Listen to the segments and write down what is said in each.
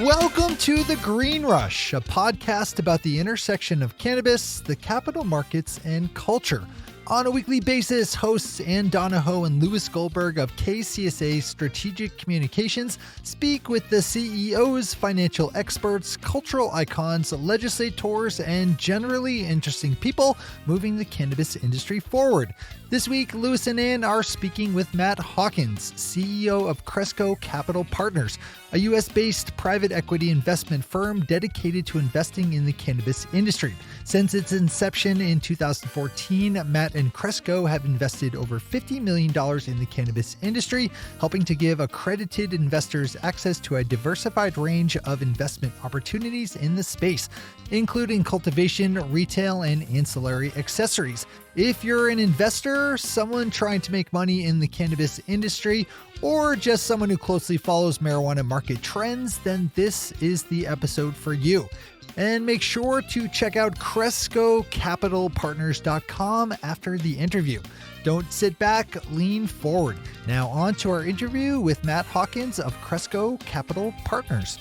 Welcome to The Green Rush, a podcast about the intersection of cannabis, the capital markets, and culture. On a weekly basis, hosts Ann Donahoe and Louis Goldberg of KCSA Strategic Communications speak with the CEOs, financial experts, cultural icons, legislators, and generally interesting people moving the cannabis industry forward. This week, Louis and Ann are speaking with Matt Hawkins, CEO of Cresco Capital Partners, a U.S.-based private equity investment firm dedicated to investing in the cannabis industry. Since its inception in 2014, Matt and Cresco have invested over $50 million in the cannabis industry, helping to give accredited investors access to a diversified range of investment opportunities in the space, including cultivation, retail, and ancillary accessories. If you're an investor, someone trying to make money in the cannabis industry, or just someone who closely follows marijuana market trends, then this is the episode for you. And make sure to check out CrescoCapitalPartners.com after the interview. Don't sit back, lean forward. Now on to our interview with Matt Hawkins of Cresco Capital Partners.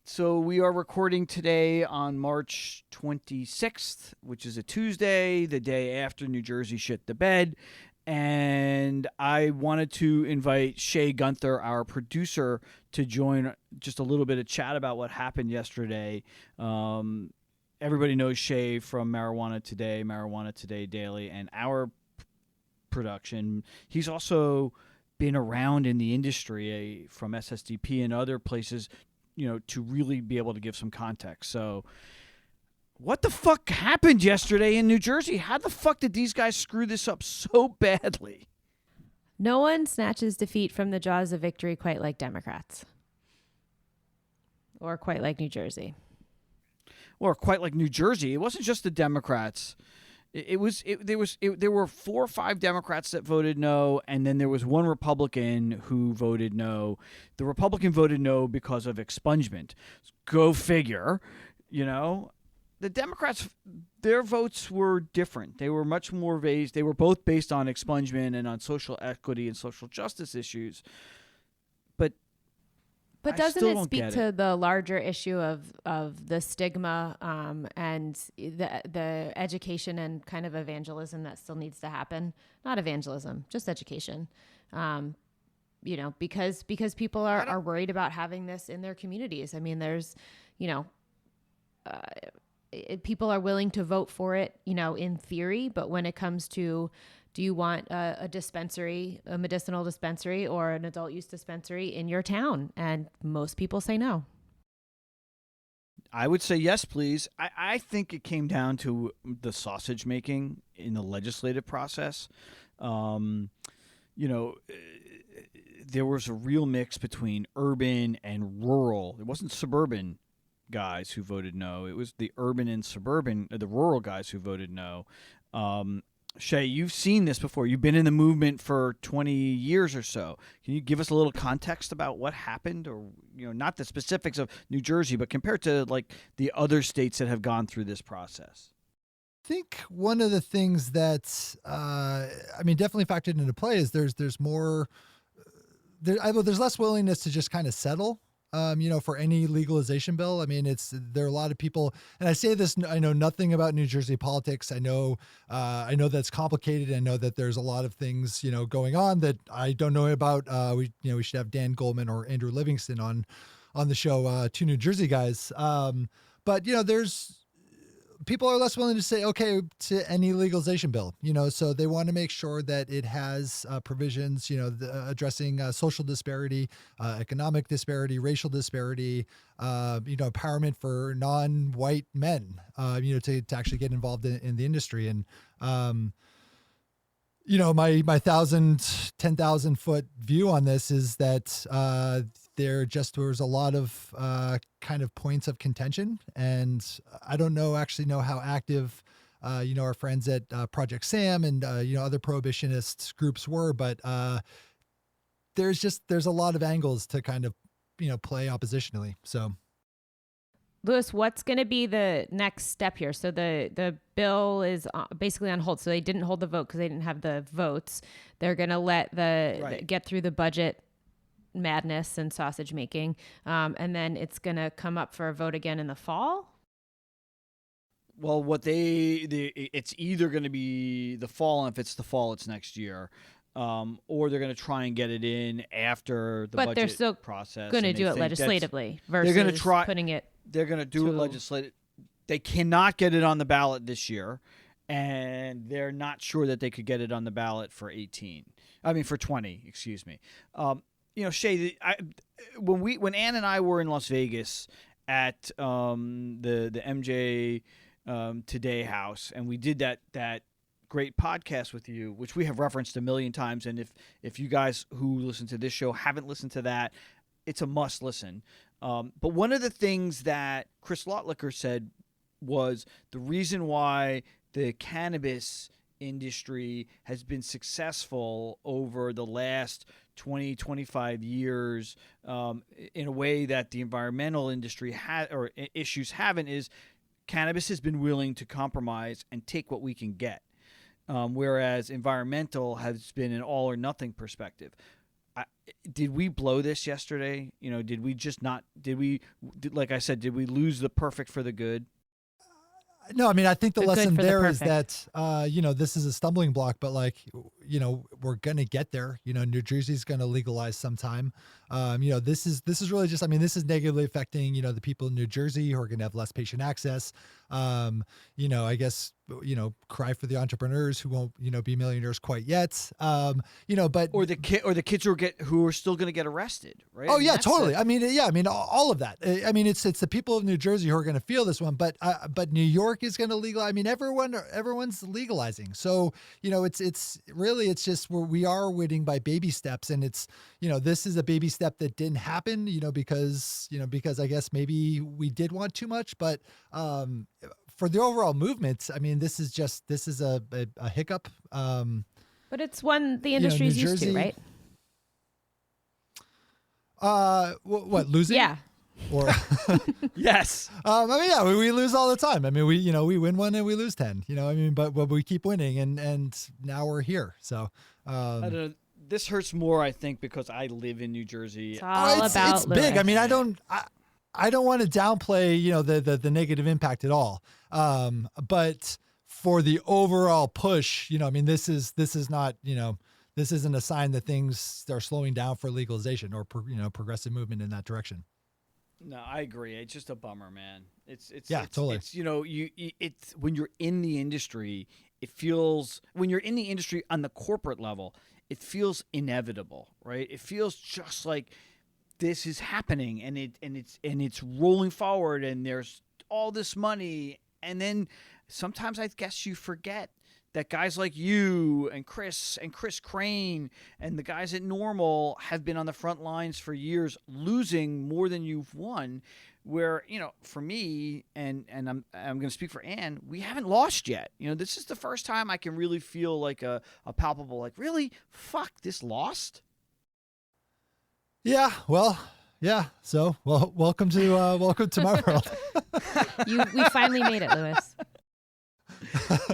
So we are recording today on March 26th, which is a Tuesday, the day after New Jersey shit the bed. And I wanted to invite Shay Gunther, our producer, to join just a little bit of chat about what happened yesterday. Everybody knows Shay from Marijuana Today Daily, and our production. He's also been around in the industry from SSDP and other places, to really be able to give some context. So what the fuck happened yesterday in New Jersey? How the fuck did these guys screw this up so badly? No one snatches defeat from the jaws of victory quite like Democrats. Or quite like New Jersey. Or quite like New Jersey. It wasn't just the Democrats. There were 4 or 5 Democrats that voted no, and then there was one Republican who voted no. The Republican voted no because of expungement. Go figure, The Democrats, their votes were different. They were much more based. They were both based on expungement and on social equity and social justice issues. But doesn't it speak to the larger issue of the stigma and the education and kind of evangelism that still needs to happen? Not evangelism, just education. Because people are worried about having this in their communities. I mean, there's, people are willing to vote for it, in theory, but when it comes to, do you want a dispensary, a medicinal dispensary or an adult use dispensary in your town? And most people say no. I would say yes, please. I think it came down to the sausage making in the legislative process. There was a real mix between urban and rural. It wasn't suburban guys who voted no. It was the urban and suburban, the rural guys who voted no. Shay, you've seen this before. You've been in the movement for 20 years or so. Can you give us a little context about what happened, or not the specifics of New Jersey, but compared to like the other states that have gone through this process? I think one of the things that definitely factored into play is there's more there's less willingness to just kind of settle. For any legalization bill. I mean, there are a lot of people, and I say this, I know nothing about New Jersey politics. I know that's complicated. I know that there's a lot of things, going on that I don't know about. We should have Dan Goldman or Andrew Livingston on the show, 2 New Jersey guys. But there's people are less willing to say okay to any legalization bill, so they want to make sure that it has provisions, addressing social disparity, economic disparity, racial disparity, empowerment for non-white men, to actually get involved in the industry. And, my 10,000 foot view on this is that there was a lot of kind of points of contention, and I don't know how active our friends at Project Sam and other prohibitionist groups were, but there's a lot of angles to kind of play oppositionally. So Louis, what's going to be the next step here? So the bill is basically on hold. So they didn't hold the vote because they didn't have the votes. They're going to let get through the budget madness and sausage making, and then it's going to come up for a vote again in the fall. Well, it's either going to be the fall, and if it's the fall, it's next year, or they're going to try and get it in after the budget they're still process. Going to do it legislatively versus they're going to try putting it. They're going to do it legislative. They cannot get it on the ballot this year, and they're not sure that they could get it on the ballot for 20. Excuse me. Shay, when Ann and I were in Las Vegas at the MJ Today house, and we did that great podcast with you, which we have referenced a million times, and if you guys who listen to this show haven't listened to that, it's a must listen. But one of the things that Chris Lotlicker said was the reason why the cannabis industry has been successful over the last 20, 25 years in a way that the environmental industry or issues haven't, is cannabis has been willing to compromise and take what we can get, whereas environmental has been an all or nothing perspective. Did we blow this yesterday? Did we just not? Like I said, did we lose the perfect for the good? No, I mean, I think the lesson there is that, this is a stumbling block, but we're going to get there. New Jersey's going to legalize sometime. This is really just, this is negatively affecting, the people in New Jersey who are going to have less patient access. I guess, cry for the entrepreneurs who won't, be millionaires quite yet. But or the kids who are still going to get arrested, right? Oh yeah, totally. All of that. It's the people of New Jersey who are going to feel this one, but New York is going to legalize. Everyone's legalizing. So, it's just we are winning by baby steps, and it's, this is a baby step that didn't happen, because I guess maybe we did want too much, but, for the overall movement, this is a hiccup. But it's one the industry's used to, right? What losing? Yeah. Or yes. We lose all the time. We win one and we lose 10. But we keep winning, and now we're here. So I don't know. This hurts more, I think, because I live in New Jersey. It's big. I don't want to downplay, the negative impact at all. But for the overall push, this is not, this isn't a sign that things are slowing down for legalization or, progressive movement in that direction. No, I agree. It's just a bummer, man. Totally. It's when you're in the industry, when you're in the industry on the corporate level, it feels inevitable, right? It feels just like this is happening, and it's rolling forward, and there's all this money, and then sometimes I guess you forget that guys like you and Chris Crane and the guys at Normal have been on the front lines for years, losing more than you've won. Where, for me, and I'm going to speak for Ann, we haven't lost yet. This is the first time I can really feel like a palpable, really, fuck, this lost. Yeah, well, yeah. So, welcome to my world. We finally made it, Louis.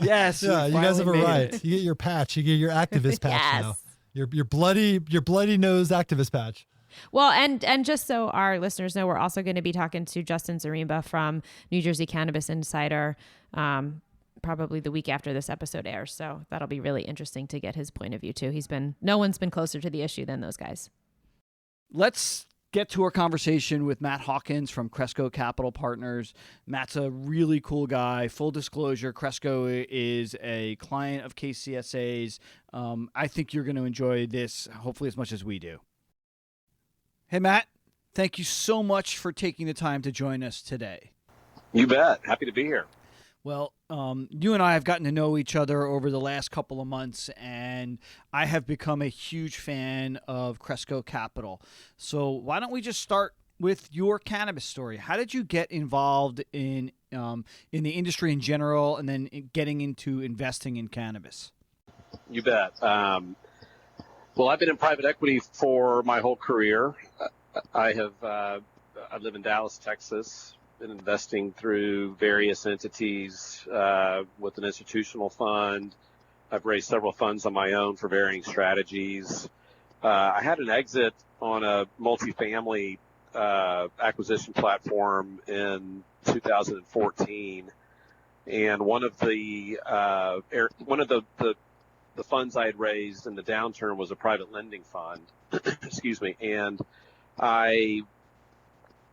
Yes. Yeah, you guys have a right. You get your patch. You get your activist patch now. Your bloody nose activist patch. Well, and just so our listeners know, we're also going to be talking to Justin Zaremba from New Jersey Cannabis Insider, probably the week after this episode airs. So that'll be really interesting to get his point of view too. No one's been closer to the issue than those guys. Let's get to our conversation with Matt Hawkins from Cresco Capital Partners. Matt's a really cool guy. Full disclosure, Cresco is a client of KCSA's. I think you're going to enjoy this, hopefully as much as we do. Hey, Matt, thank you so much for taking the time to join us today. You bet. Happy to be here. Well, you and I have gotten to know each other over the last couple of months, and I have become a huge fan of Cresco Capital. So why don't we just start with your cannabis story? How did you get involved in the industry in general, and then getting into investing in cannabis? You bet. Well, I've been in private equity for my whole career. I live in Dallas, Texas. been investing through various entities with an institutional fund. I've raised several funds on my own for varying strategies. I had an exit on a multifamily acquisition platform in 2014, and one of the funds I had raised in the downturn was a private lending fund. Excuse me, and I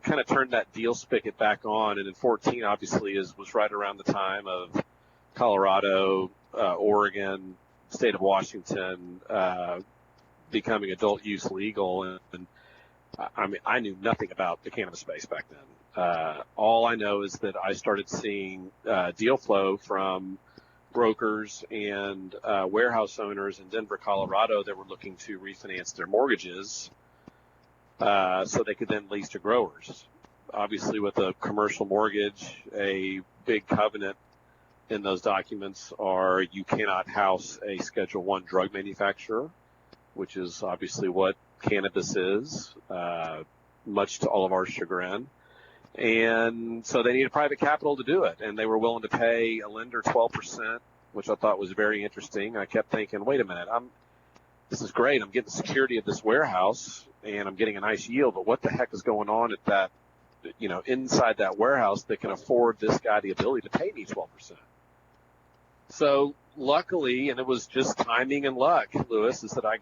kind of turned that deal spigot back on, and in 14 obviously was right around the time of Colorado, Oregon, state of Washington becoming adult use legal, and I mean, I knew nothing about the cannabis space back then. All I know is that I started seeing deal flow from brokers and warehouse owners in Denver, Colorado that were looking to refinance their mortgages so they could then lease to growers. Obviously, with a commercial mortgage, a big covenant in those documents are you cannot house a Schedule I drug manufacturer, which is obviously what cannabis is, much to all of our chagrin. And so they needed private capital to do it, and they were willing to pay a lender 12%, which I thought was very interesting. I kept thinking, wait a minute, this is great. I'm getting the security of this warehouse, and I'm getting a nice yield, but what the heck is going on at that, inside that warehouse that can afford this guy the ability to pay me 12%? So luckily, and it was just timing and luck, Lewis, is that I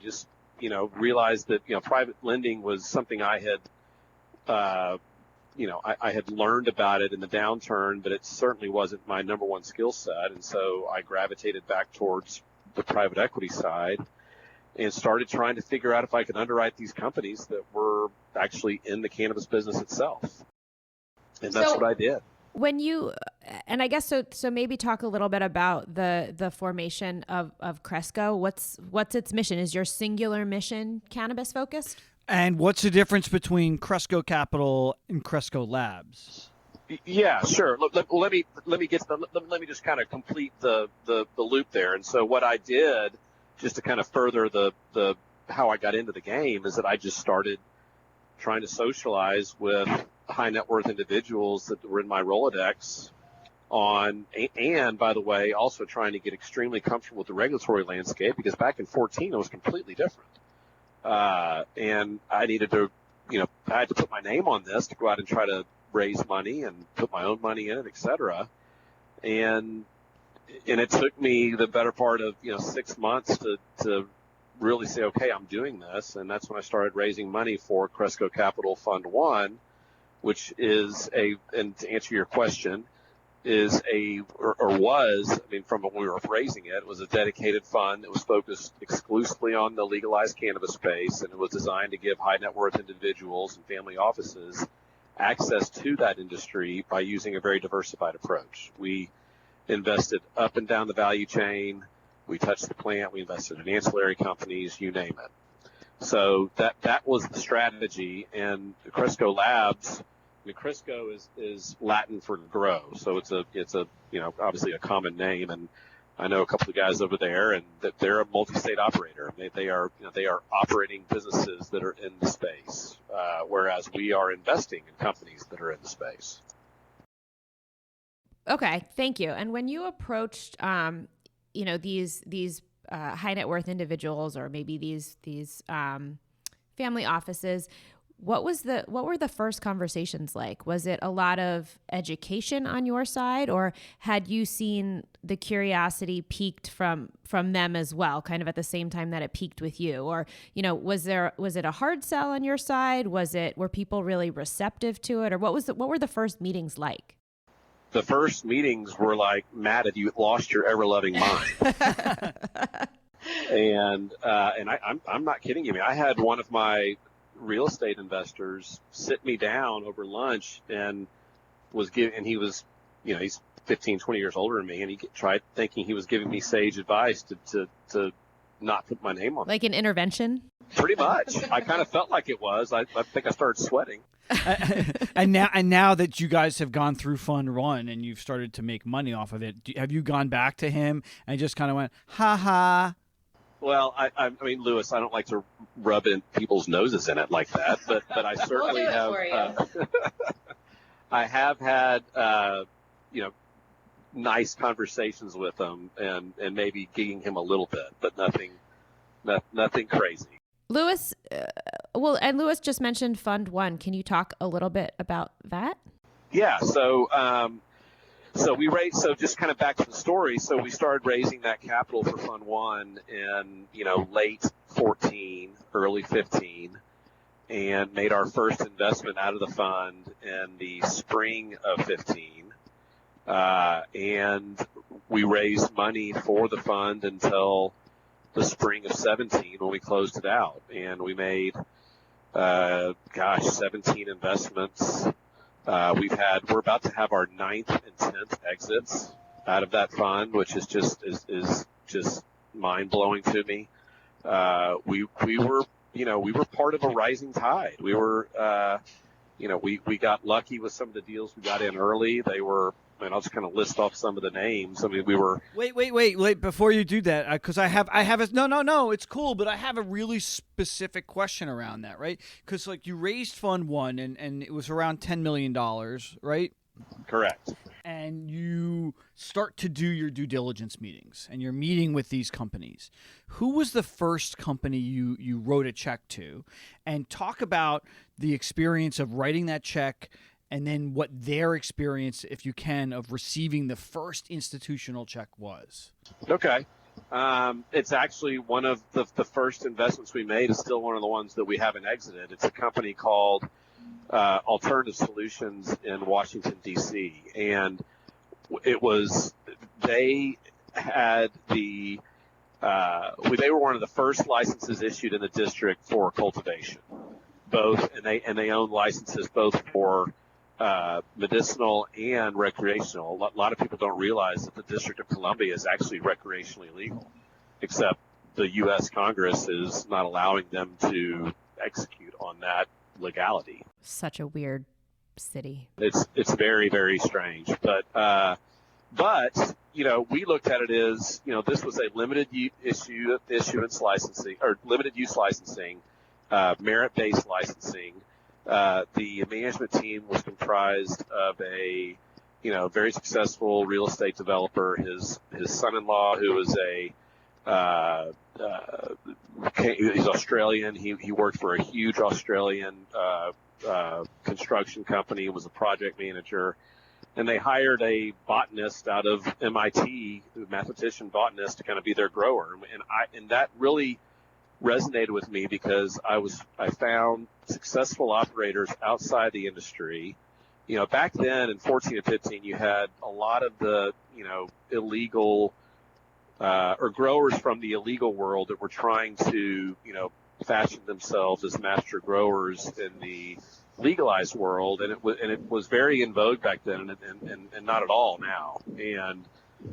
just realized that, private lending was something I had, I had learned about it in the downturn, but it certainly wasn't my number one skill set. And so I gravitated back towards the private equity side and started trying to figure out if I could underwrite these companies that were actually in the cannabis business itself. And that's what I did. When and I guess so maybe talk a little bit about the formation of Cresco. What's its mission? Is your singular mission cannabis focused? And what's the difference between Cresco Capital and Cresco Labs? Yeah, sure. Let me just kind of complete the loop there. And so what I did, just to kind of further the how I got into the game, is that I just started trying to socialize with high net worth individuals that were in my Rolodex and by the way, also trying to get extremely comfortable with the regulatory landscape, because back in 14 it was completely different. And I needed to, I had to put my name on this to go out and try to raise money and put my own money in it, et cetera. And it took me the better part of, 6 months to really say, okay, I'm doing this. And that's when I started raising money for Cresco Capital Fund 1, which is and to answer your question, from when we were raising it was a dedicated fund that was focused exclusively on the legalized cannabis space, and it was designed to give high net worth individuals and family offices access to that industry by using a very diversified approach. We invested up and down the value chain. We touched the plant. We invested in ancillary companies, you name it. So that was the strategy. And Cresco Labs, Cresco is Latin for grow, so it's obviously a common name, and I know a couple of guys over there, and that they're a multi-state operator. They are operating businesses that are in the space, whereas we are investing in companies that are in the space. Okay, thank you. And when you approached, these high net worth individuals, or maybe these family offices, what were the first conversations like? Was it a lot of education on your side, or had you seen the curiosity piqued from them as well, kind of at the same time that it piqued with you? Or, was it a hard sell on your side? Were people really receptive to it? Or what were the first meetings like? The first meetings were like, Matt, have you lost your ever-loving mind? And I'm not kidding you. I mean, I had one of my real estate investors sit me down over lunch and he was, he's 15, 20 years older than me, and he tried thinking he was giving me sage advice to not put my name on it. Like an intervention? Pretty much. I kind of felt like it was. I think I started sweating. And now that you guys have gone through Fund 1 and you've started to make money off of it, have you gone back to him and just kind of went, ha ha? Well, I mean, Lewis, I don't like to rub in people's noses in it like that, but I certainly we'll do it have. for you. I have had, nice conversations with him and maybe gigging him a little bit, but nothing crazy. Lewis, and Lewis just mentioned Fund One. Can you talk a little bit about that? Yeah. So we raised. So just kind of back to the story. So we started raising that capital for Fund One in late 14, early 15, and made our first investment out of the fund in the spring of 15. And we raised money for the fund until the spring of 17 when we closed it out. And we made, 17 investments. We're about to have our 9th and 10th exits out of that fund, which is just mind blowing to me. We were part of a rising tide. We were, we got lucky with some of the deals we got in early. They were, I'll just kind of list off some of the names. I mean, we were. Wait! Before you do that, because I have no, it's cool, but I have a really specific question around that, right? Because you raised Fund One, and it was around $10 million, right? Correct. And you start to do your due diligence meetings, and you're meeting with these companies. Who was the first company you wrote a check to? And talk about the experience of writing that check, and then what their experience, if you can, of receiving the first institutional check was. Okay. It's actually one of the first investments we made is still one of the ones that we haven't exited. It's a company called Alternative Solutions in Washington, D.C. And they had they were one of the first licenses issued in the district for cultivation, and they own licenses both for medicinal and recreational. A lot of people don't realize that the District of Columbia is actually recreationally legal, except the U.S. Congress is not allowing them to execute on that legality. Such a weird city. It's very, very strange. But we looked at it as, this was a limited issuance licensing or limited use licensing, merit-based licensing. The management team was comprised of a, very successful real estate developer. His son-in-law, who is he's Australian. He worked for a huge Australian construction company. Was a project manager, and they hired a botanist out of MIT, a mathematician botanist, to kind of be their grower. And that really resonated with me because I found successful operators outside the industry. Back then in 14 and 15, you had a lot of the, illegal or growers from the illegal world that were trying to, fashion themselves as master growers in the legalized world, and it was very in vogue back then, and not at all now. And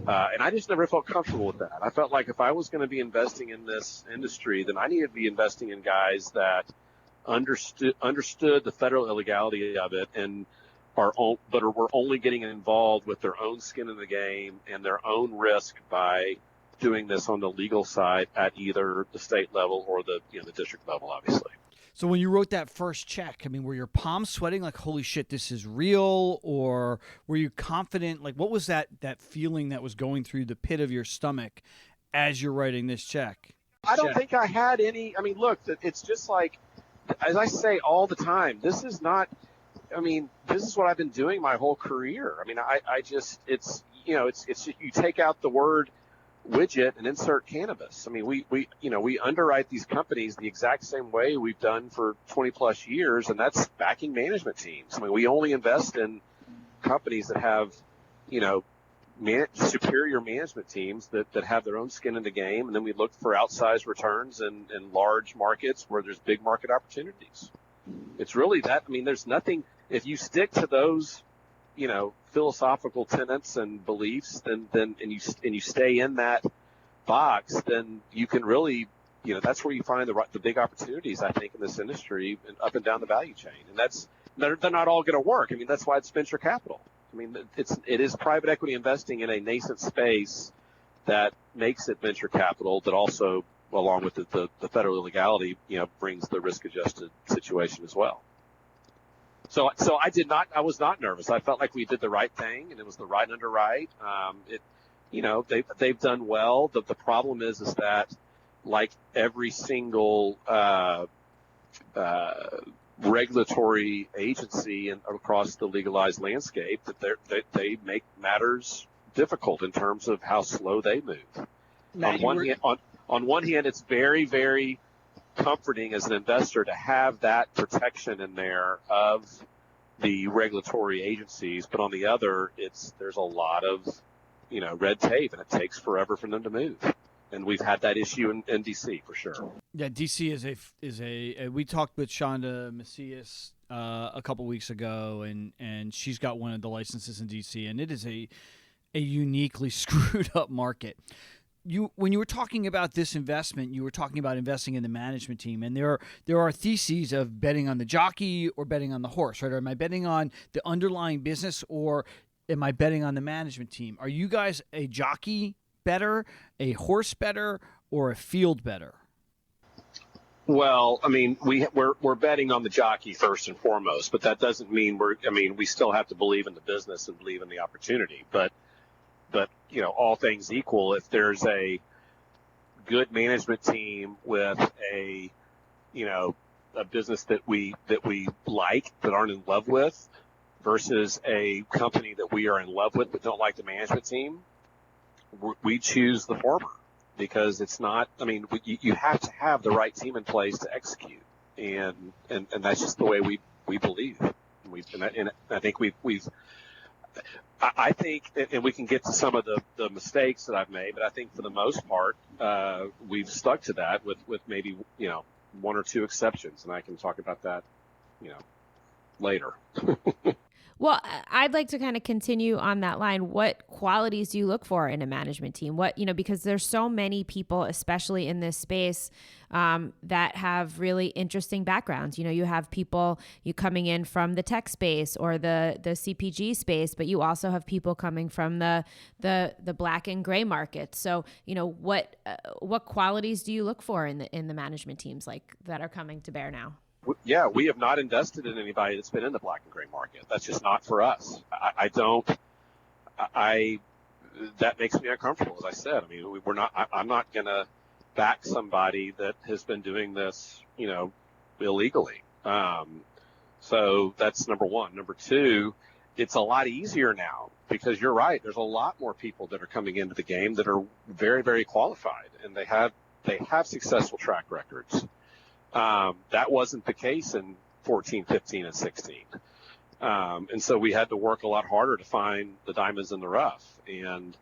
I just never felt comfortable with that. I felt like if I was going to be investing in this industry, then I needed to be investing in guys that understood the federal illegality of it and were only getting involved with their own skin in the game and their own risk by doing this on the legal side at either the state level or the district level, obviously. So when you wrote that first check, were your palms sweating like, holy shit, this is real? Or were you confident? Like, what was that feeling that was going through the pit of your stomach as you're writing this check? I don't think I had any. Look, it's just like, as I say all the time, this is not, this is what I've been doing my whole career. It's you take out the word widget and insert cannabis. We underwrite these companies the exact same way we've done for 20 plus years, and that's backing management teams. We only invest in companies that have, superior management teams that have their own skin in the game, and then we look for outsized returns in large markets where there's big market opportunities. It's really that. There's nothing, if you stick to those, philosophical tenets and beliefs, then you stay in that box, then you can really, that's where you find the big opportunities, I think, in this industry and up and down the value chain. And they're not all going to work. That's why it's venture capital. It is private equity investing in a nascent space that makes it venture capital, that also, along with the federal illegality, brings the risk-adjusted situation as well. So I was not nervous. I felt like we did the right thing, and it was the right underwrite. They've done well. The problem is that, like every single regulatory agency across the legalized landscape, that they make matters difficult in terms of how slow they move. Matt, on one hand, it's very, very comforting as an investor to have that protection in there of the regulatory agencies, but on the other, there's a lot of red tape, and it takes forever for them to move. And we've had that issue in DC for sure. Yeah, DC is a we talked with Shonda Macias a couple weeks ago, and she's got one of the licenses in DC, and it is a uniquely screwed up market. When you were talking about this investment, you were talking about investing in the management team, and there are theses of betting on the jockey or betting on the horse, right? Or am I betting on the underlying business, or am I betting on the management team? Are you guys a jockey better, a horse better, or a field better? Well, I mean, we're betting on the jockey first and foremost, but that doesn't mean we still have to believe in the business and believe in the opportunity. But all things equal, if there's a good management team with a business that we like, that aren't in love with, versus a company that we are in love with but don't like the management team, we choose the former, because it's not. I mean, you have to have the right team in place to execute, and that's just the way we believe. I think we've. I think, and we can get to some of the mistakes that I've made, but I think for the most part, we've stuck to that with maybe, one or two exceptions. And I can talk about that, later. Well, I'd like to kind of continue on that line. What qualities do you look for in a management team? Because there's so many people, especially in this space, that have really interesting backgrounds. You have people coming in from the tech space or the CPG space, but you also have people coming from the black and gray markets. So, what qualities do you look for in the management teams that are coming to bear now? Yeah, we have not invested in anybody that's been in the black and gray market. That's just not for us. That makes me uncomfortable, as I said. I mean, I'm not going to back somebody that has been doing this, illegally. So that's number one. Number two, it's a lot easier now, because you're right. There's a lot more people that are coming into the game that are very, very qualified, and they have successful track records. That wasn't the case in 14, 15, and 16. And so we had to work a lot harder to find the diamonds in the rough. And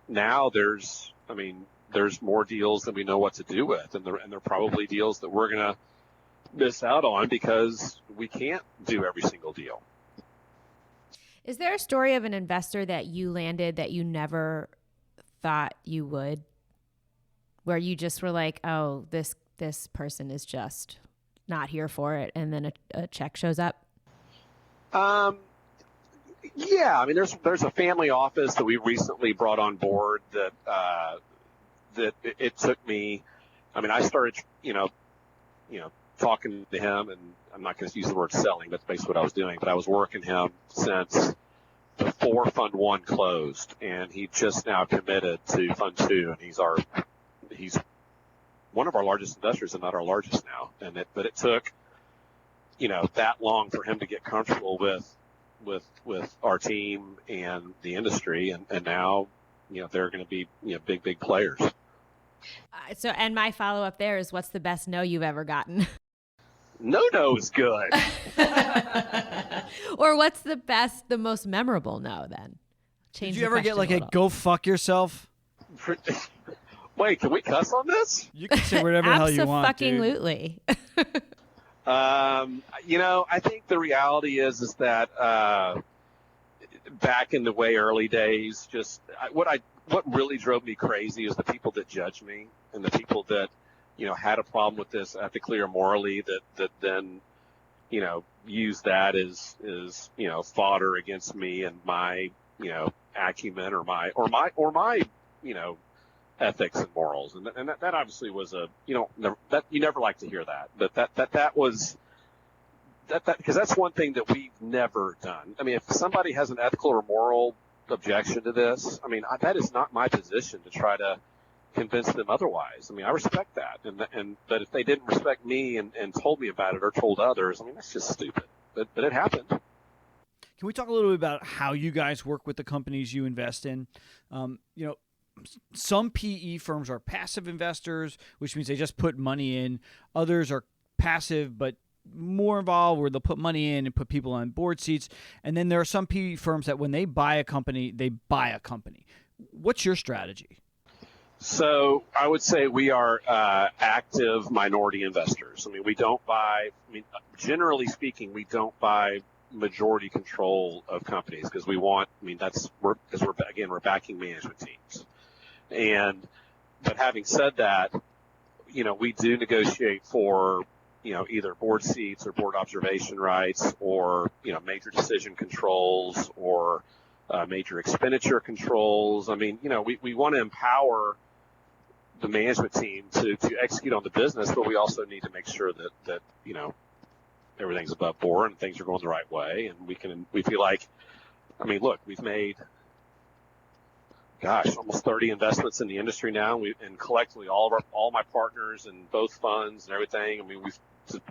now there's more deals than we know what to do with. And they're probably deals that we're going to miss out on because we can't do every single deal. Is there a story of an investor that you landed that you never thought you would, where you just were like, oh, this person is just not here for it, and then a check shows up? Yeah, I mean, there's a family office that we recently brought on board that it took me. I mean, I started, talking to him, and I'm not going to use the word selling, that's basically what I was doing, but I was working him since before Fund 1 closed, and he just now committed to Fund 2, and he's one of our largest investors and not our largest now. But it took, that long for him to get comfortable with our team and the industry. And now, they're going to be, big players. And my follow up there is, what's the best no you've ever gotten? No is good. Or what's the most memorable no then? Did you ever get like a go fuck yourself? Wait, can we cuss on this? You can say whatever the hell you want, dude. Absolutely. I think the reality is that back in the way early days, what really drove me crazy is the people that judge me, and the people that had a problem with this ethically or morally, that then use that as fodder against me and my acumen or my ethics and morals, and that obviously was you never like to hear that, but that was because that's one thing that we've never done. I mean, if somebody has an ethical or moral objection to this, I mean, that is not my position to try to convince them otherwise. I mean, I respect that, but if they didn't respect me and told me about it or told others, I mean, that's just stupid. But it happened. Can we talk a little bit about how you guys work with the companies you invest in? Some PE firms are passive investors, which means they just put money in. Others are passive but more involved, where they'll put money in and put people on board seats. And then there are some PE firms that when they buy a company, they buy a company. What's your strategy? So I would say we are active minority investors. I mean, we don't buy. I mean, generally speaking, we don't buy majority control of companies because we want. I mean, we're backing management teams. But having said that, we do negotiate for either board seats or board observation rights or major decision controls or major expenditure controls. I mean, we want to empower the management team to execute on the business, but we also need to make sure that everything's above board and things are going the right way. And we feel like, I mean, look, we've made, almost 30 investments in the industry now. And collectively all my partners and both funds and everything. I mean, we've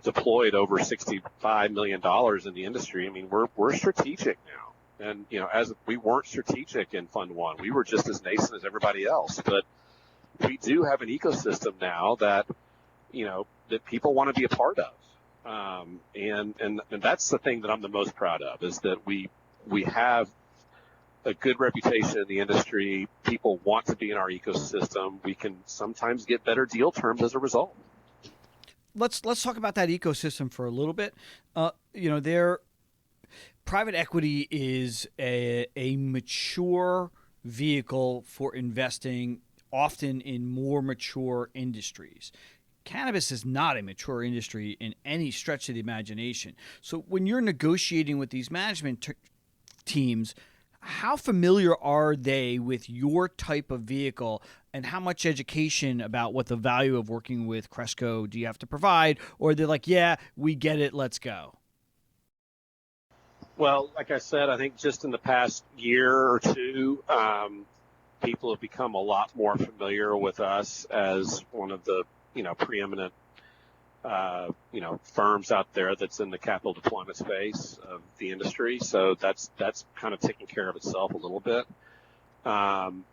deployed over $65 million in the industry. I mean, we're strategic now. And, as we weren't strategic in Fund One, we were just as nascent as everybody else, but we do have an ecosystem now that people want to be a part of. And that's the thing that I'm the most proud of, is that we have a good reputation in the industry. People want to be in our ecosystem. We can sometimes get better deal terms as a result. Let's talk about that ecosystem for a little bit. Private equity is a mature vehicle for investing, often in more mature industries. Cannabis is not a mature industry in any stretch of the imagination. So when you're negotiating with these management teams, how familiar are they with your type of vehicle, and how much education about what the value of working with Cresco do you have to provide? Or they're like, yeah, we get it, let's go? Well, like I said, I think just in the past year or two, people have become a lot more familiar with us as one of the preeminent firms out there that's in the capital deployment space of the industry. So that's kind of taking care of itself a little bit. And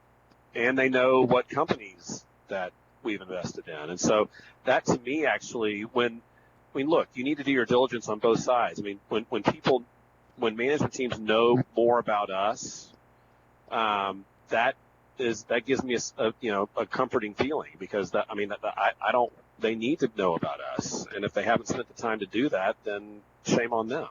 they know what companies that we've invested in. And so that, to me, actually, look, you need to do your diligence on both sides. I mean, when management teams know more about us, that gives me a comforting feeling, because they need to know about us. And if they haven't spent the time to do that, then shame on them.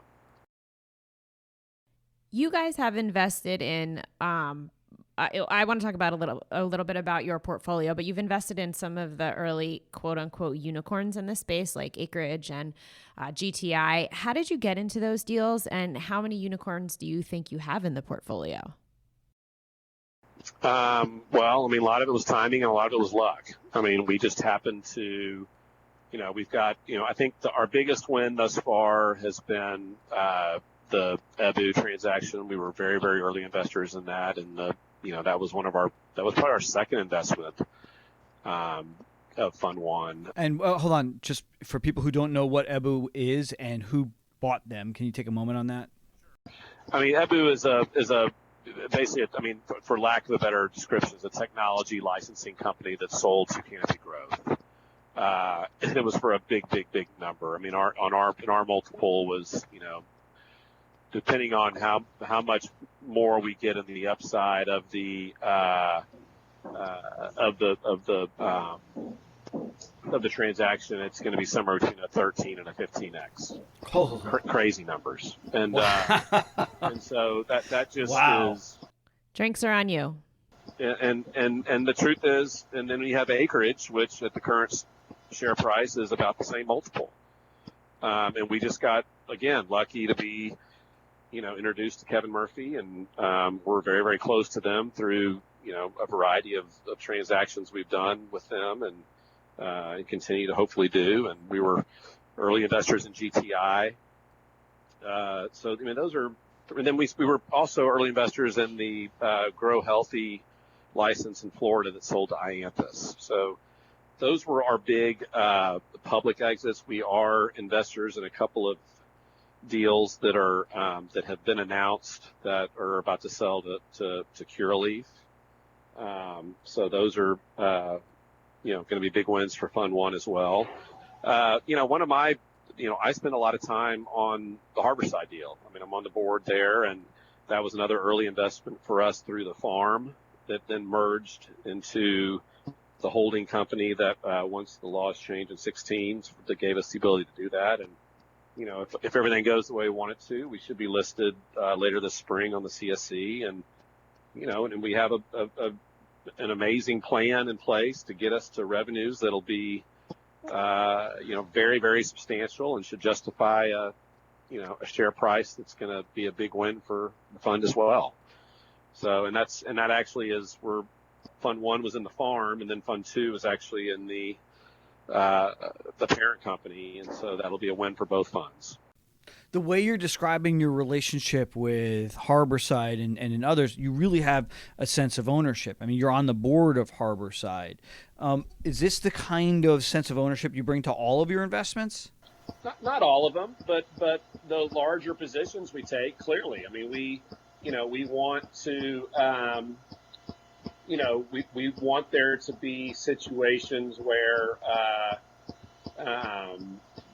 You guys have invested in, I want to talk about a little bit about your portfolio, but you've invested in some of the early quote unquote unicorns in this space, like Acreage and GTI. How did you get into those deals, and how many unicorns do you think you have in the portfolio? Well, I mean, a lot of it was timing and a lot of it was luck. I mean, we just happened to, we've got, I think our biggest win thus far has been the EBU transaction. We were very, very early investors in that, and that was probably our second investment of Fund One. And hold on, just for people who don't know what EBU is and who bought them, can you take a moment on that? I mean, EBU is a basically, I mean, for lack of a better description, it's a technology licensing company that sold to Canopy Growth. And it was for a big, big, big number. I mean, our multiple was, depending on how much more we get in the upside of the transaction, it's going to be somewhere between a 13 and a 15x. Oh. Crazy numbers. And and so that just is. Drinks are on you. And the truth is, and then we have Acreage, which at the current share price is about the same multiple. And we just got, again, lucky to be, introduced to Kevin Murphy, and we're very, very close to them through, a variety of transactions we've done with them, and continue to hopefully do. And we were early investors in GTI. So I mean, those are. And then we were also early investors in the Grow Healthy license in Florida that sold to Ianthus. So those were our big public exits. We are investors in a couple of deals that are that have been announced that are about to sell to Curaleaf. So those are going to be big wins for Fund One as well. One of my I spend a lot of time on the Harborside deal. I mean, I'm on the board there, and that was another early investment for us through the farm that then merged into the holding company that once the laws changed in 2016, that gave us the ability to do that. And, if everything goes the way we want it to, we should be listed later this spring on the CSE. And, and we have an amazing plan in place to get us to revenues that'll be very, very substantial and should justify a share price that's going to be a big win for the fund as well. So, and that actually is where Fund One was in the farm, and then Fund Two is actually in the parent company, and so that'll be a win for both funds. The way you're describing your relationship with Harborside and in others, you really have a sense of ownership. I mean, you're on the board of Harborside. Is this the kind of sense of ownership you bring to all of your investments? Not all of them, but the larger positions we take, clearly. I mean, we want to, we want there to be situations where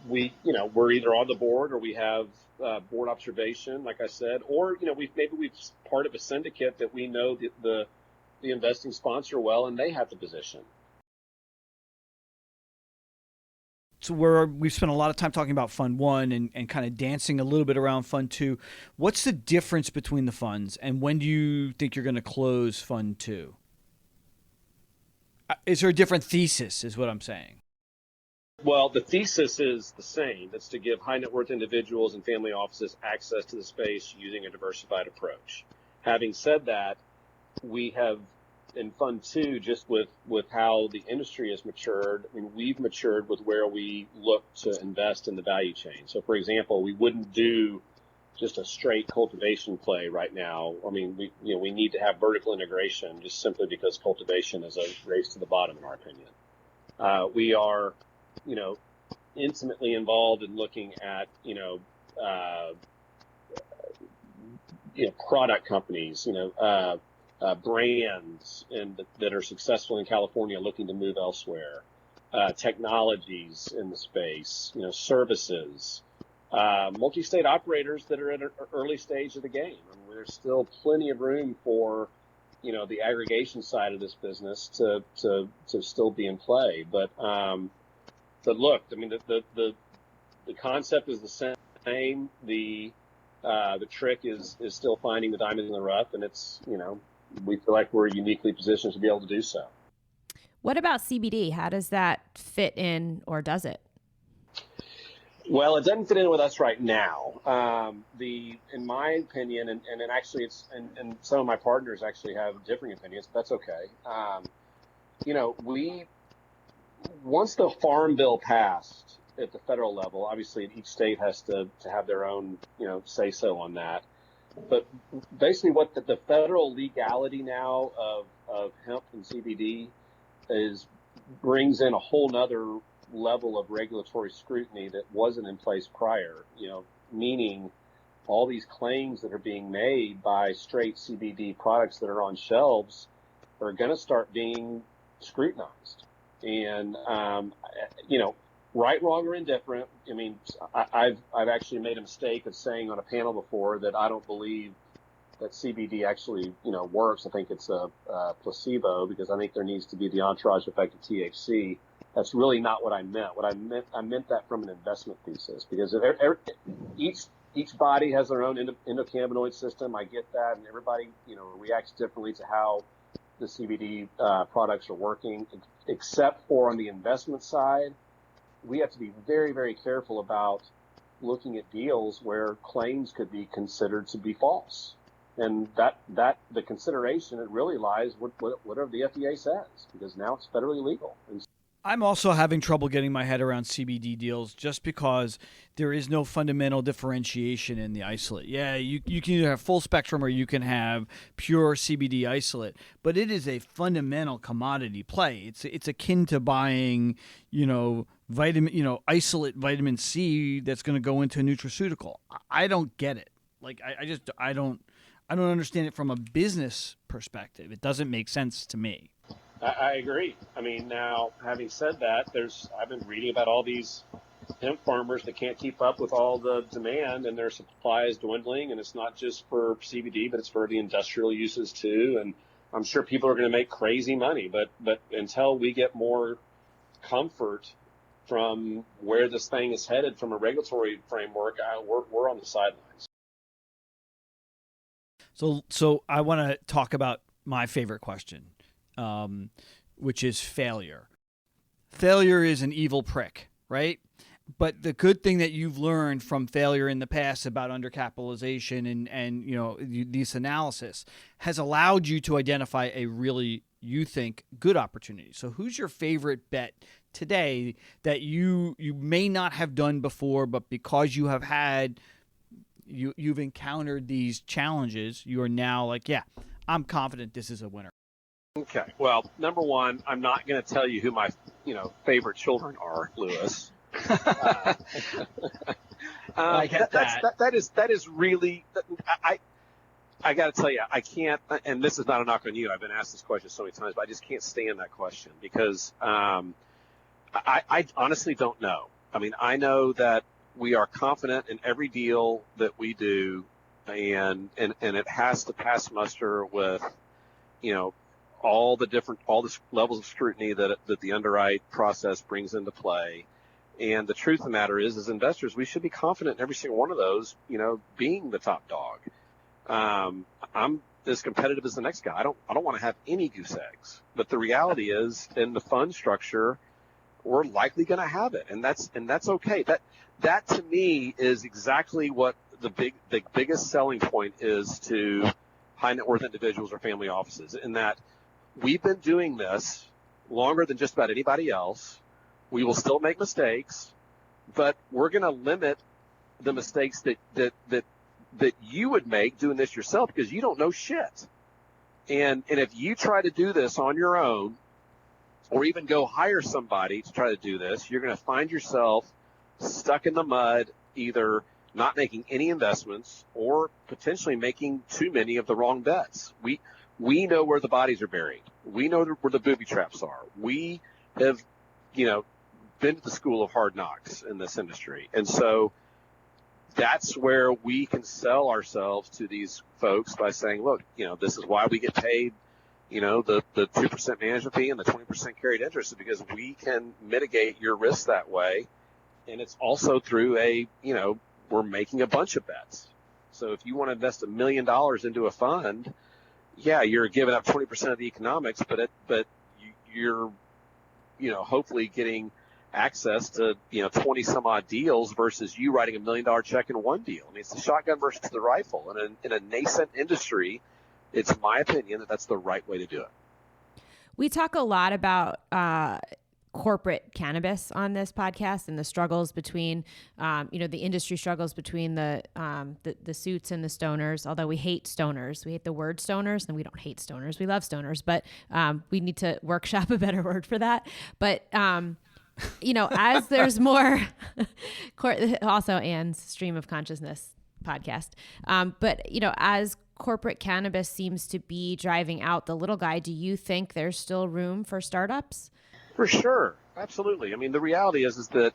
we're either on the board or we have board observation, like I said, or we've part of a syndicate that we know the investing sponsor well, and they have the position. So we've spent a lot of time talking about Fund One and kind of dancing a little bit around Fund Two. What's the difference between the funds, and when do you think you're going to close Fund Two? Is there a different thesis, is what I'm saying? Well, the thesis is the same. It's to give high net worth individuals and family offices access to the space using a diversified approach. Having said that, we have in Fund Two, just with how the industry has matured, I mean, we've matured with where we look to invest in the value chain. So, for example, we wouldn't do just a straight cultivation play right now. I mean, we need to have vertical integration just simply because cultivation is a race to the bottom, in our opinion. We are intimately involved in looking at, product companies, brands that are successful in California looking to move elsewhere, technologies in the space, services, multi-state operators that are at an early stage of the game. I mean, there's still plenty of room for, the aggregation side of this business to still be in play. But look, I mean, the concept is the same. The trick is still finding the diamond in the rough, and it's, we feel like we're uniquely positioned to be able to do so. What about CBD? How does that fit in, or does it? Well, it doesn't fit in with us right now. In my opinion, and actually and some of my partners actually have differing opinions, but that's okay. Once the Farm Bill passed at the federal level, obviously each state has to have their own, say so on that. But basically what the federal legality now of hemp and CBD brings in a whole nother level of regulatory scrutiny that wasn't in place prior, meaning all these claims that are being made by straight CBD products that are on shelves are going to start being scrutinized. And, right, wrong, or indifferent, I mean, I've actually made a mistake of saying on a panel before that I don't believe that CBD actually, works. I think it's a placebo, because I think there needs to be the entourage effect of THC. That's really not what I meant. I meant that from an investment thesis, because each body has their own endocannabinoid system. I get that, and everybody, reacts differently to how the CBD products are working, except for on the investment side. We have to be very, very careful about looking at deals where claims could be considered to be false. And that the consideration, it really lies whatever the FDA says, because now it's federally legal. And I'm also having trouble getting my head around CBD deals just because there is no fundamental differentiation in the isolate. Yeah, you can either have full spectrum or you can have pure CBD isolate, but it is a fundamental commodity play. It's akin to buying, isolate vitamin C that's going to go into a nutraceutical. I don't get it. Like I don't understand it from a business perspective. It doesn't make sense to me. I agree. I mean, now, having said that, I've been reading about all these hemp farmers that can't keep up with all the demand, and their supply is dwindling, and it's not just for CBD, but it's for the industrial uses too. And I'm sure people are going to make crazy money, but until we get more comfort from where this thing is headed from a regulatory framework, we're on the sidelines. So I want to talk about my favorite question. Which is failure. Failure is an evil prick, right? But the good thing that you've learned from failure in the past about undercapitalization and this analysis has allowed you to identify a really, you think, good opportunity. So who's your favorite bet today that you may not have done before, but because you have you've encountered these challenges, you are now like, yeah, I'm confident this is a winner. Okay. Well, number one, I'm not going to tell you who my, favorite children are, Lewis. I get that. That is really, I got to tell you, I can't, and this is not a knock on you. I've been asked this question so many times, but I just can't stand that question because I honestly don't know. I mean, I know that we are confident in every deal that we do, and it has to pass muster with, all the levels of scrutiny that the underwrite process brings into play. And the truth of the matter is, as investors, we should be confident in every single one of those, being the top dog. I'm as competitive as the next guy. I don't want to have any goose eggs. But the reality is, in the fund structure, we're likely going to have it, and that's okay. That to me is exactly what the biggest selling point is to high net worth individuals or family offices, in that we've been doing this longer than just about anybody else. We will still make mistakes, but we're going to limit the mistakes that you would make doing this yourself, because you don't know shit. And if you try to do this on your own, or even go hire somebody to try to do this, you're going to find yourself stuck in the mud, either not making any investments or potentially making too many of the wrong bets. We know where the bodies are buried. We know where the booby traps are. We have, been to the school of hard knocks in this industry. And so that's where we can sell ourselves to these folks by saying, look, this is why we get paid, the 2% management fee and the 20% carried interest, is because we can mitigate your risk that way. And it's also through we're making a bunch of bets. So if you want to invest $1 million into a fund, yeah, you're giving up 20% of the economics, but you're, hopefully getting access to, 20 some odd deals versus you writing $1 million check in one deal. I mean, it's the shotgun versus the rifle. And in a nascent industry, it's my opinion that that's the right way to do it. We talk a lot about corporate cannabis on this podcast and the struggles between, the industry struggles between the suits and the stoners. Although we hate stoners, we hate the word stoners, and we don't hate stoners. We love stoners, but we need to workshop a better word for that. But as there's more, also Anne's Stream of Consciousness podcast. But as corporate cannabis seems to be driving out the little guy, do you think there's still room for startups? For sure. Absolutely. I mean, the reality is that,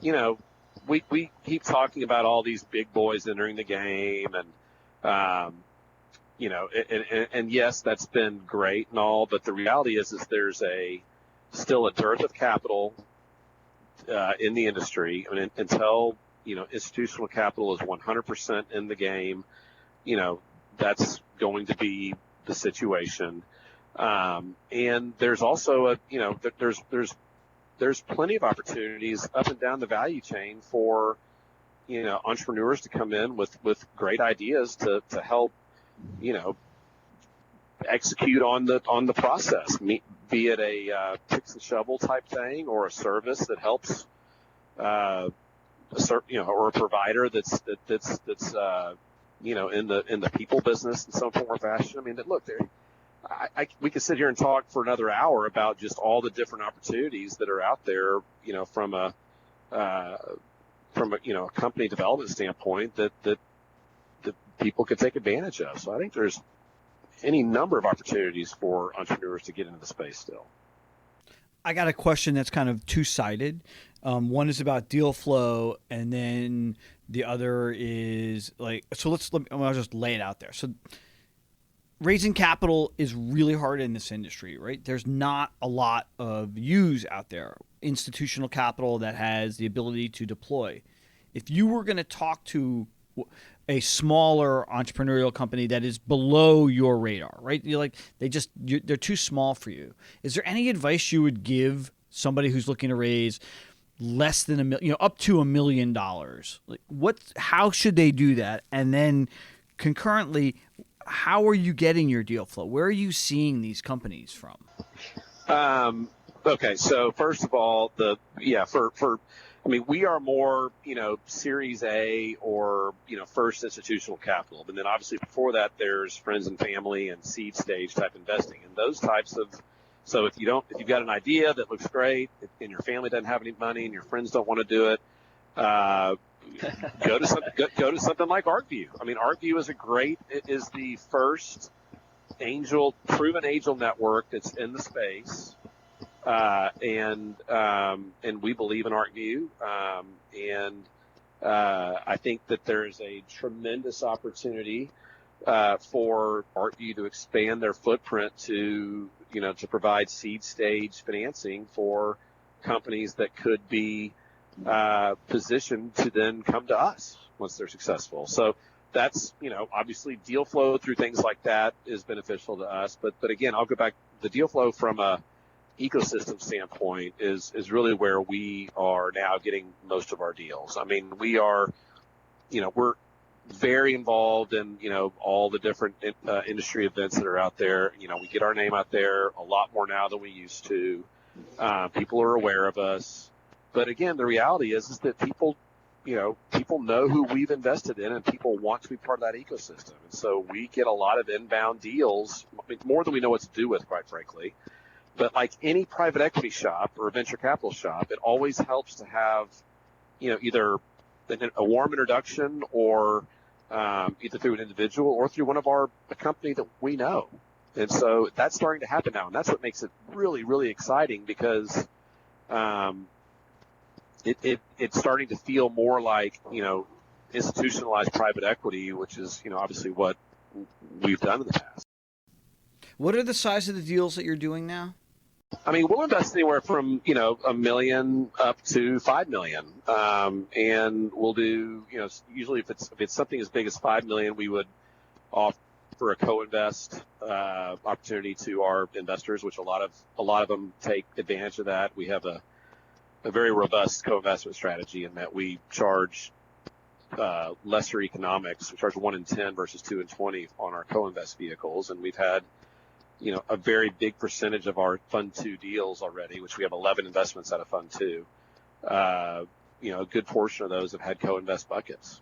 we keep talking about all these big boys entering the game and, and yes, that's been great and all, but the reality is there's still a dearth of capital in the industry. I mean, until, institutional capital is 100% in the game, that's going to be the situation. And there's also there's plenty of opportunities up and down the value chain for, entrepreneurs to come in with great ideas to help, execute on the process, be it a picks and shovel type thing or a service that helps, or a provider that's in the people business in some form or fashion. I mean, look, we could sit here and talk for another hour about just all the different opportunities that are out there, from a company development standpoint that people could take advantage of. So I think there's any number of opportunities for entrepreneurs to get into the space still. I got a question that's kind of two-sided. One is about deal flow, and then the other is I'll just lay it out there. So raising capital is really hard in this industry, right? There's not a lot of use out there, institutional capital that has the ability to deploy. If you were going to talk to a smaller entrepreneurial company that is below your radar, right? They're too small for you. Is there any advice you would give somebody who's looking to raise less than up to $1 million? How should they do that? And then concurrently, how are you getting your deal flow? Where are you seeing these companies from? Okay. So first of all, we are more, Series A or, first institutional capital. And then obviously before that, there's friends and family and seed stage type investing. And those types of, so if you've got an idea that looks great and your family doesn't have any money and your friends don't want to do it, go to something like ArcView. I mean, ArcView is the first proven angel network that's in the space. And we believe in ArcView. I think that there is a tremendous opportunity for ArcView to expand their footprint to provide seed stage financing for companies that could be positioned to then come to us once they're successful. So that's, obviously deal flow through things like that is beneficial to us. But again, I'll go back. The deal flow from a ecosystem standpoint is really where we are now getting most of our deals. I mean, we're very involved in, all the different industry events that are out there. We get our name out there a lot more now than we used to. People are aware of us. But again, the reality is that people know who we've invested in, and people want to be part of that ecosystem. And so we get a lot of inbound deals, more than we know what to do with, quite frankly. But like any private equity shop or a venture capital shop, it always helps to have, either a warm introduction or either through an individual or through a company that we know. And so that's starting to happen now. And that's what makes it really, really exciting, because it's starting to feel more like, institutionalized private equity, which is, obviously what we've done in the past. What are the size of the deals that you're doing now? I mean, we'll invest anywhere from, $1 million up to $5 million. And we'll do, usually if it's something as big as $5 million, we would offer a co-invest opportunity to our investors, which a lot of them take advantage of that. We have a very robust co-investment strategy in that we charge lesser economics. We charge 1 in 10 versus 2 in 20 on our co-invest vehicles. And we've had a very big percentage of our Fund 2 deals already, which we have 11 investments out of Fund 2. A good portion of those have had co-invest buckets.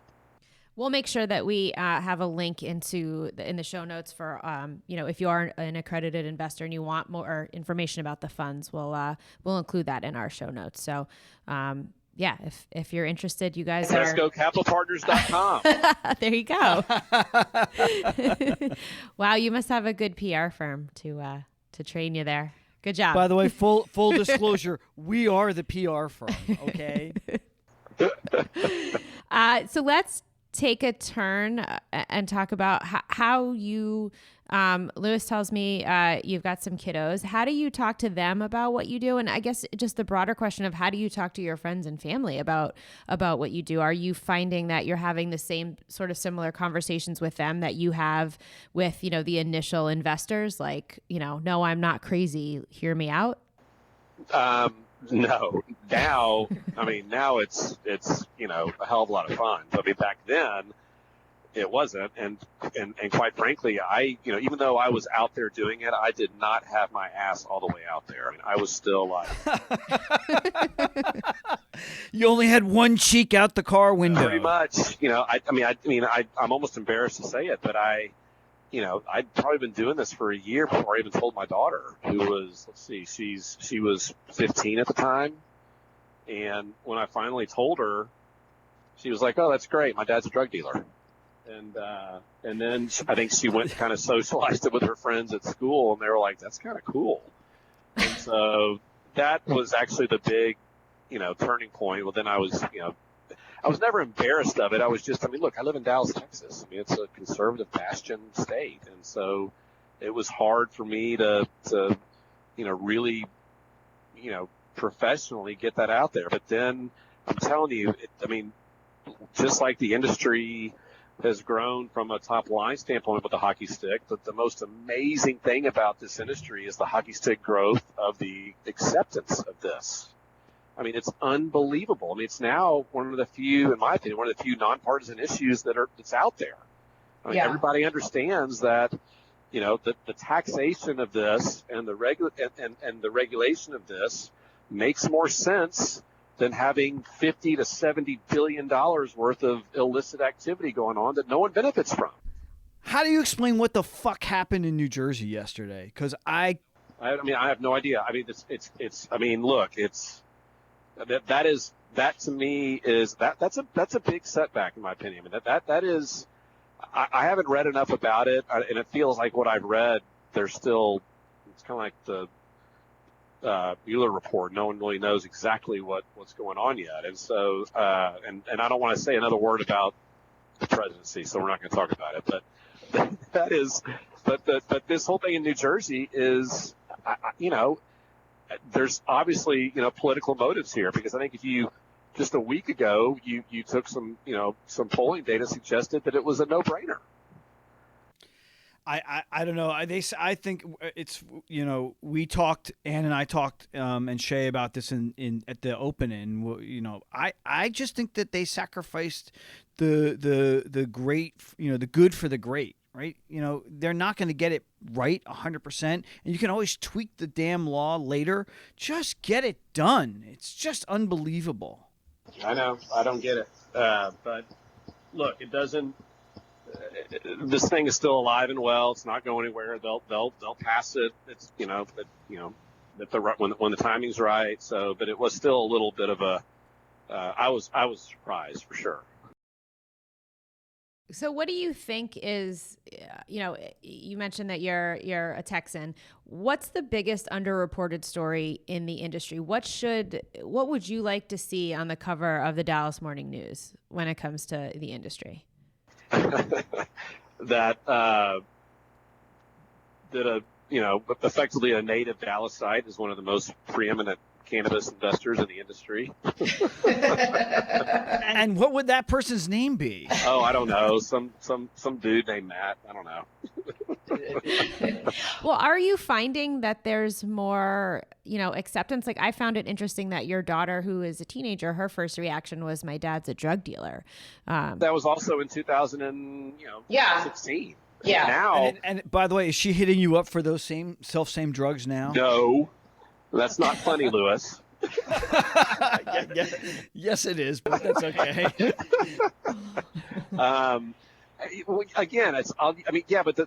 We'll make sure that we have a link in the show notes for, if you are an accredited investor and you want more information about the funds, we'll include that in our show notes. So, if you're interested, you guys are CrescoCapitalPartners.com. There you go. Wow, you must have a good PR firm to train you there. Good job. By the way, full disclosure, we are the PR firm. Okay. So let's take a turn and talk about how you, Lewis tells me you've got some kiddos. How do you talk to them about what you do? And I guess just the broader question of how do you talk to your friends and family about what you do? Are you finding that you're having the same sort of similar conversations with them that you have with, the initial investors? Like, no, I'm not crazy. Hear me out. No. Now it's a hell of a lot of fun. I mean, back then, it wasn't. And quite frankly, even though I was out there doing it, I did not have my ass all the way out there. I mean, I was still like, you only had one cheek out the car window. Pretty much. I'm almost embarrassed to say it, but I'd probably been doing this for a year before I even told my daughter, who was, she was 15 at the time. And when I finally told her, she was like, "Oh, that's great. My dad's a drug dealer." And then I think she went and kind of socialized it with her friends at school, and they were like, "That's kind of cool." And so that was actually the big, turning point. Well, then I was never embarrassed of it. I was just, look, I live in Dallas, Texas. It's a conservative bastion state. And so it was hard for me to really, professionally get that out there. But then I'm telling you, just like the industry has grown from a top line standpoint with the hockey stick, but the most amazing thing about this industry is the hockey stick growth of the acceptance of this. It's unbelievable. It's now one of the few, in my opinion, one of the few nonpartisan issues that's out there. Everybody understands that, the taxation of this and the regulation of this makes more sense than having $50 to $70 billion worth of illicit activity going on that no one benefits from. How do you explain what the fuck happened in New Jersey yesterday? Because I have no idea. That to me is that's a big setback in my opinion. That is, I haven't read enough about it, and it feels like what I've read, it's kind of like the Mueller report. No one really knows exactly what's going on yet. And so, and I don't want to say another word about the presidency, so we're not going to talk about it. But this whole thing in New Jersey is, there's obviously, political motives here, because I think if you, just a week ago, you took some polling data suggested that it was a no-brainer. I don't know. I think it's, we talked, Ann and I talked, and Shay about this in at the open, and I just think that they sacrificed the great, the good for the great, right? They're not going to get it right 100%, and you can always tweak the damn law later. Just get it done. It's just unbelievable. I know. I don't get it. But look, it doesn't. This thing is still alive and well. It's not going anywhere. They'll pass it. It's when the timing's right. So, but it was still a little bit of a. I was surprised for sure. So what do you think is, you mentioned that you're a Texan. What's the biggest underreported story in the industry? What would you like to see on the cover of the Dallas Morning News when it comes to the industry? That effectively a native Dallasite is one of the most preeminent cannabis investors in the industry. And what would that person's name be? Oh, I don't know. Some dude named Matt. I don't know. Well, are you finding that there's more, acceptance? Like, I found it interesting that your daughter, who is a teenager, her first reaction was, "My dad's a drug dealer." That was also in 2016. Yeah. Now, and by the way, is she hitting you up for those same drugs now? No, that's not funny, Lewis. Yes, it is, but that's okay. Again,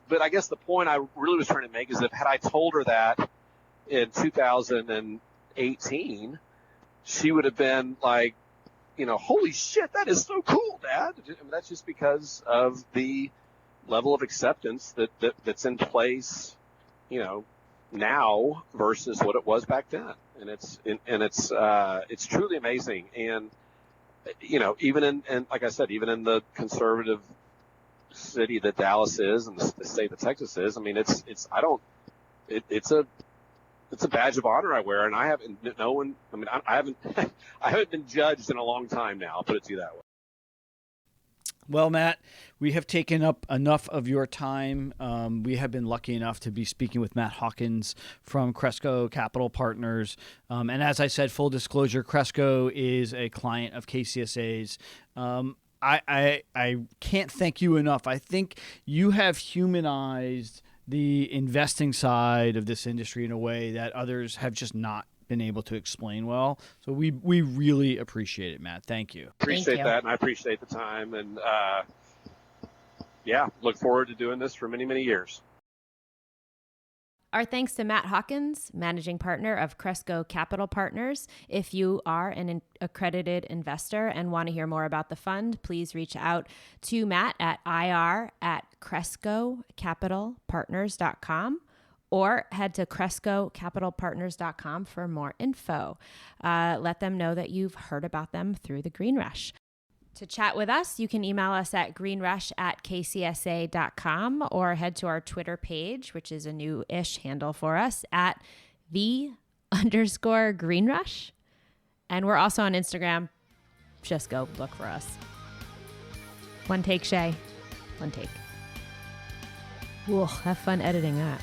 but I guess the point I really was trying to make is that had I told her that in 2018, she would have been like, holy shit, that is so cool, Dad. That's just because of the level of acceptance that's in place, now versus what it was back then. And it's truly amazing. And, even in, like I said, even in the conservative city that Dallas is and the state that Texas is, it's a badge of honor I wear, and I haven't been judged in a long time now. I'll put it to you that way. Well, Matt, we have taken up enough of your time. We have been lucky enough to be speaking with Matt Hawkins from Cresco Capital Partners. And as I said, full disclosure, Cresco is a client of KCSA's. I can't thank you enough. I think you have humanized the investing side of this industry in a way that others have just not been able to explain well. So we really appreciate it, Matt. Thank you. Appreciate you. that, and I appreciate the time. And look forward to doing this for many, many years. Our thanks to Matt Hawkins, managing partner of Cresco Capital Partners. If you are an accredited investor and want to hear more about the fund, please reach out to Matt at ir@crescocapitalpartners.com or head to crescocapitalpartners.com for more info. Let them know that you've heard about them through the Green Rush. To chat with us, you can email us at greenrush@kcsa.com or head to our Twitter page, which is a new-ish handle for us, at @the_greenrush. And we're also on Instagram. Just go look for us. One take, Shay. One take. Whoa, have fun editing that.